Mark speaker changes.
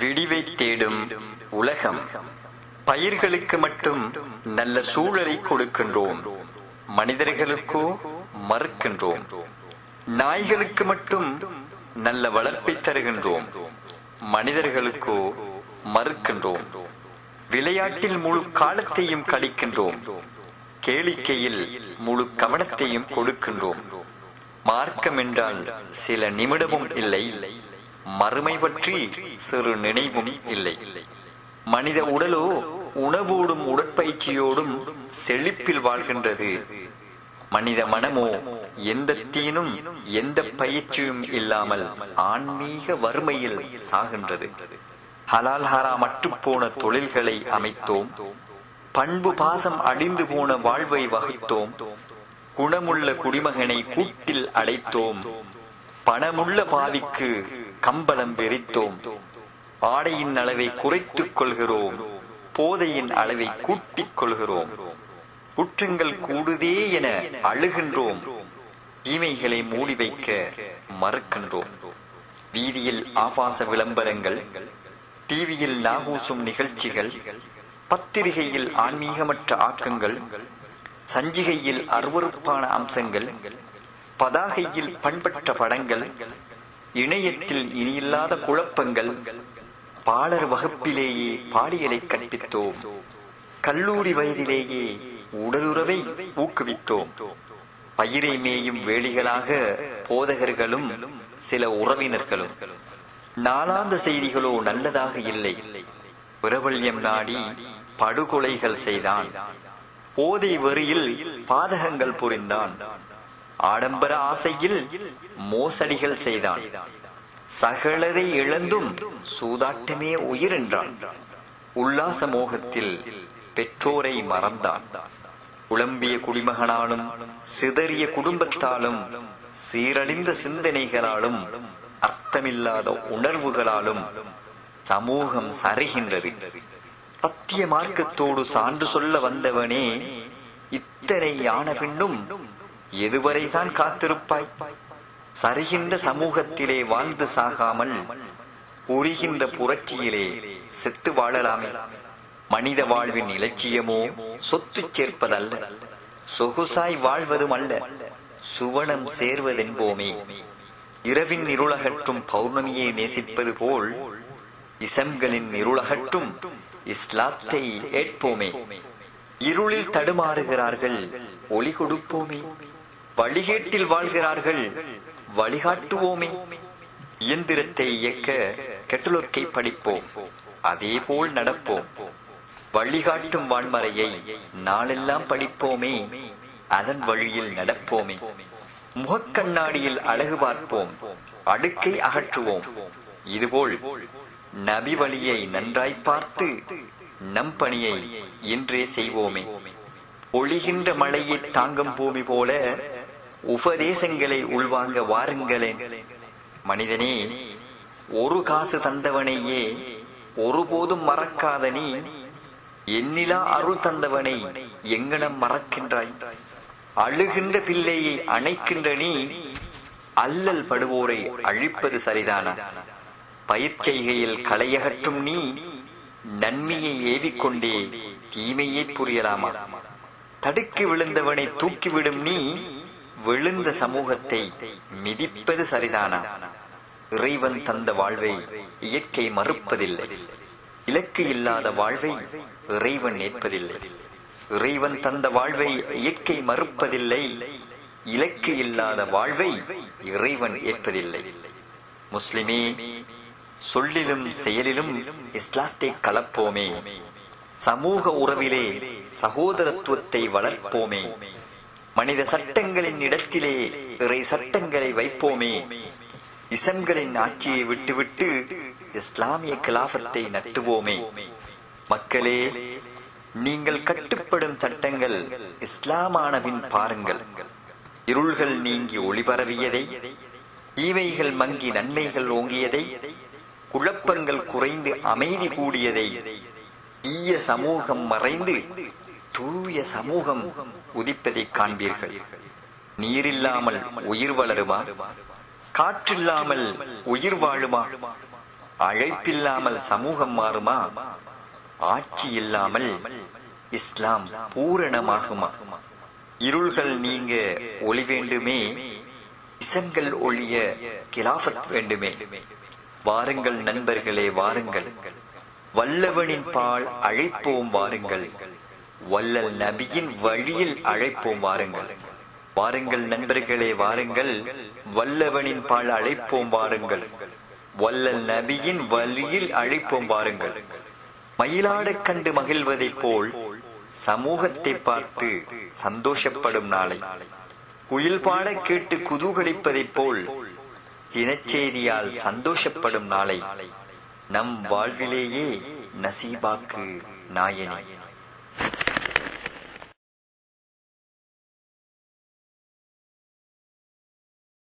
Speaker 1: விடிவை தேடும் உலகம். பயிர்களுக்கு மட்டும் நல்ல சூழலை கொடுக்கின்றோம், மனிதர்களுக்கோ மறுக்கின்றோம். நாய்களுக்கு மட்டும் நல்ல வளர்ப்பை தருகின்றோம், மனிதர்களுக்கோ மறுக்கின்றோம். விளையாட்டில் முழு காலத்தையும் கழிக்கின்றோம், கேளிக்கையில் முழு கவனத்தையும் கொடுக்கின்றோம். மார்க்கம் என்றால் சில நிமிடமும் இல்லை, மறுமை பற்றி சிறு நினைவும் இல்லை. மனித உடலோ உணவோடும் உடற்பயிற்சியோடும் செழிப்பில் வாழ்கின்றது. மனித மனமோ எந்த தீனும் எந்த பயிற்சியும் இல்லாமல் ஆன்மீக வறுமையில் சாகின்றது. ஹலால் ஹராம் அற்றுப்போன தொழில்களை அமைத்தோம், பண்பு பாசம் அடிந்து போன வாழ்வை வகுத்தோம். குணமுள்ள குடிமகனை கூட்டில் அடைத்தோம், பணமுள்ள பாவிக்கு கம்பளம் விரித்தோம். ஆடையின் அளவை குறைத்துக் கொள்கிறோம், போதையின் அளவை கூட்டிக் கொள்கிறோம். குற்றங்கள் கூடுதே என அழுகின்றோம், தீமைகளை மூடி வைக்க மறுக்கின்றோம். வீதியில் ஆபாச விளம்பரங்கள், டிவியில் நாகூசும் நிகழ்ச்சிகள், பத்திரிகையில் ஆன்மீகமற்ற ஆக்கங்கள், சஞ்சிகையில் அருவருப்பான அம்சங்கள், பதாகையில் பண்பற்ற படங்கள், இணையத்தில் இனியில்லாத குழப்பங்கள். பாலர் வகுப்பிலேயே பாலியலை கற்பித்தோம், கல்லூரி வயதிலேயே உடலுறவை ஊக்குவித்தோம். பயிரை மேயும் வேலிகளாக போதகர்களும் சில உறவினர்களும். நாளாந்த செய்திகளோ நல்லதாக இல்லை. பிரபல்யம் நாடி படுகொலைகள் செய்தான், போதை வெறியில் பாதகங்கள் புரிந்தான், ஆடம்பர ஆசையில் மோசடிகள் செய்தான், சகலரை இழந்தும் சூதாட்டமே உயிர் என்றான். உல்லாச மோகத்தில் பெற்றோரை மறந்தான். குழம்பிய குடிமகனாலும் சிதறிய குடும்பத்தாலும் சீரழிந்த சிந்தனைகளாலும் அர்த்தமில்லாத உணர்வுகளாலும் சமூகம் சரிகின்றது. சத்திய மார்க்கத்தோடு சான்று சொல்ல வந்தவனே, இத்தனை ஆன பின்னும் எதுவரைதான் காத்திருப்பாய்? சரிகின்ற சமூகத்திலே வாழ்ந்து சாகாமல் உரிகின்ற புரட்சியிலே செத்து வாழலாமே. மனித வாழ்வின் இலட்சியமோ சொத்து சேர்ப்பதல்ல, சொகுசாய் வாழ்வதும் அல்ல, சுவனம் சேர்வதென்போமே. இரவின் இருளகற்றும் பௌர்ணமியை நேசிப்பது போல் இசம்களின் இருளகற்றும் இஸ்லாத்தை ஏற்போமே. இருளில் தடுமாறுகிறார்கள், ஒளி கொடுப்போமே. வழிகேட்டில் வாழ்கிறார்கள், வழிகாட்டுவோமே. இயந்திரத்தை இயக்க கெட்டலொர்க்கை படிப்போம், அதே போல் நடப்போம். வழிகாட்டும் வான்மறையை நாளெல்லாம் படிப்போமே, அதன் வழியில் நடப்போமே. முகக்கண்ணாடியில் அழகு பார்ப்போம், அடுக்கை அகற்றுவோம். இதுபோல் நபி வழியை நன்றாய் பார்த்து நம் பணியை இன்றே செய்வோமே. ஒளிகின்ற மழையை தாங்கும் பூமி போல உபதேசங்களை உள்வாங்க வாருங்களேன். மனிதனே, ஒரு காசு தந்தவனையே ஒருபோதும் மறக்காத நீ, எண்ணிலா அருள் தந்தவனை எங்கனம் மறக்கின்றாய்? அழுகின்ற பிள்ளையை அணைக்கின்ற நீ, அல்லல் படுவோரை அழிப்பது சரிதானா? பயிற்செய்கையில் களையகற்றும் நீ, நன்மையை ஏவிக்கொண்டே தீமையை புரியலாமா? தடுக்கி விழுந்தவனை தூக்கிவிடும் நீ, விழுந்த சமூகத்தை மிதிப்பது சரிதானா? இறைவன் தந்த வாழ்வை இயற்கை மறுப்பதில்லை, இலக்கு இல்லாத வாழ்வை இறைவன் ஏற்பதில்லை. இறைவன் தந்த வாழ்வை இயற்கை மறுப்பதில்லை, இலக்கு இல்லாத வாழ்வை இறைவன் ஏற்பதில்லை. முஸ்லிமே, சொல்லிலும் செயலிலும் இஸ்லாத்தை கலப்போமே. சமூக உறவிலே சகோதரத்துவத்தை வளர்ப்போமே. மனித சட்டங்களின் இடத்திலே இறை சட்டங்களை வைப்போமே. இசம்களின் ஆட்சியை விட்டுவிட்டு இஸ்லாமிய கிலாபத்தை நட்டுவோமே. மக்களே, நீங்கள் கட்டுப்படும் சட்டங்கள் இஸ்லாமானவின் பாருங்கள். இருள்கள் நீங்கி ஒளிபரவியதை, தீமைகள் மங்கி நன்மைகள் ஓங்கியதை, குழப்பங்கள் குறைந்து அமைதி கூடியதை, தீய சமூகம் மறைந்து தூய சமூகம் உதிப்பதை காண்பீர்கள். நீரில்லாமல் உயிர் வளருமா? காற்றில்லாமல் உயிர் வாழுமா? அழைப்பில்லாமல் சமூகம் மாறுமா? ஆட்சி இல்லாமல் இஸ்லாம் பூரணமாகுமா? இருள்கள் நீங்க ஒளி வேண்டுமே, இசங்கள் ஒழிய கிலாஃபத் வேண்டுமே. வாருங்கள் நண்பர்களே வாருங்கள், வல்லவனின் பால் அழைப்போம் வாருங்கள், வல்லல் நபியின் வழியில் அழைப்போம் வாருங்கள். வாருங்கள் நண்பர்களே வாருங்கள், வல்லவனின் பால் அழைப்போம் வாருங்கள், வல்லல் நபியின் வழியில் அழைப்போம் வாருங்கள். மயிலாடக் கண்டு மகிழ்வதைப் போல் சமூகத்தை பார்த்து சந்தோஷப்படும் நாளை, குயில் பாட கேட்டு குதூகலிப்பதைப் போல் இனச்செய்தியால் சந்தோஷப்படும் நாளை நம் வாழ்விலேயே நசீபாக்கு நாயனே.